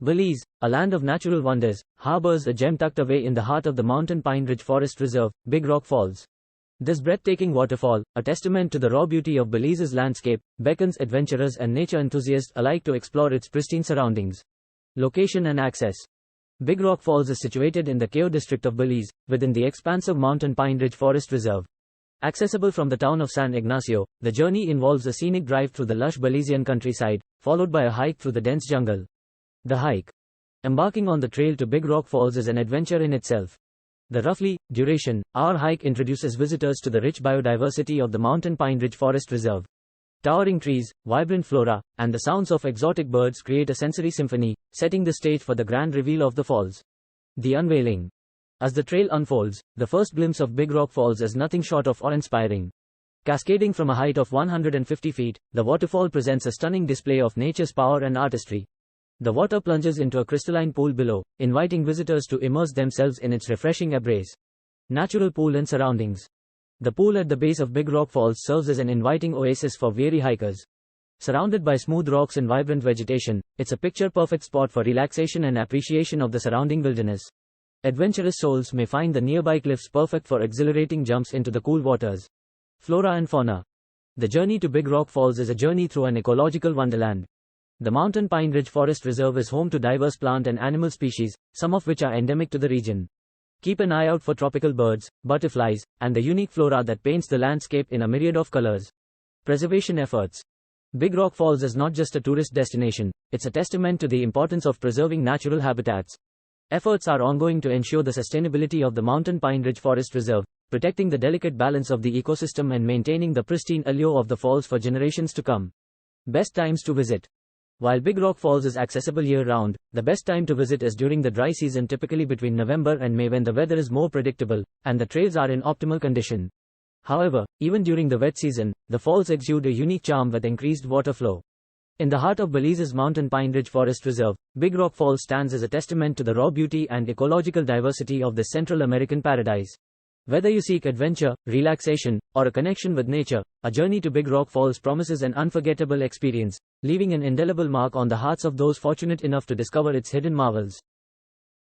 Belize, a land of natural wonders, harbors a gem tucked away in the heart of the mountain pine ridge forest reserve, Big Rock Falls. This breathtaking waterfall, a testament to the raw beauty of Belize's landscape, beckons adventurers and nature enthusiasts alike to explore its pristine surroundings. Location and access. Big Rock Falls is situated in the Cayo district of Belize, within the expansive mountain pine ridge forest reserve. Accessible from the town of San Ignacio, the journey involves a scenic drive through the lush Belizean countryside, followed by a hike through the dense jungle. The hike. Embarking on the trail to Big Rock Falls is an adventure in itself. The roughly duration hour hike introduces visitors to the rich biodiversity of the mountain pine ridge forest reserve. Towering trees, vibrant flora, and the sounds of exotic birds create a sensory symphony, setting the stage for the grand reveal of the falls. The unveiling. As the trail unfolds, the first glimpse of Big Rock Falls is nothing short of awe-inspiring. Cascading from a height of 150 feet, the waterfall presents a stunning display of nature's power and artistry. The water plunges into a crystalline pool below, inviting visitors to immerse themselves in its refreshing embrace. Natural pool and surroundings. The pool at the base of Big Rock Falls serves as an inviting oasis for weary hikers. Surrounded by smooth rocks and vibrant vegetation, it's a picture-perfect spot for relaxation and appreciation of the surrounding wilderness. Adventurous souls may find the nearby cliffs perfect for exhilarating jumps into the cool waters. Flora and fauna. The journey to Big Rock Falls is a journey through an ecological wonderland. The Mountain Pine Ridge Forest Reserve is home to diverse plant and animal species, some of which are endemic to the region. Keep an eye out for tropical birds, butterflies, and the unique flora that paints the landscape in a myriad of colors. Preservation efforts. Big Rock Falls is not just a tourist destination, it's a testament to the importance of preserving natural habitats. Efforts are ongoing to ensure the sustainability of the Mountain Pine Ridge Forest Reserve, protecting the delicate balance of the ecosystem and maintaining the pristine allure of the falls for generations to come. Best times to visit. While Big Rock Falls is accessible year-round, the best time to visit is during the dry season, typically between November and May, when the weather is more predictable, and the trails are in optimal condition. However, even during the wet season, the falls exude a unique charm with increased water flow. In the heart of Belize's Mountain Pine Ridge Forest Reserve, Big Rock Falls stands as a testament to the raw beauty and ecological diversity of this Central American paradise. Whether you seek adventure, relaxation, or a connection with nature, a journey to Big Rock Falls promises an unforgettable experience, leaving an indelible mark on the hearts of those fortunate enough to discover its hidden marvels.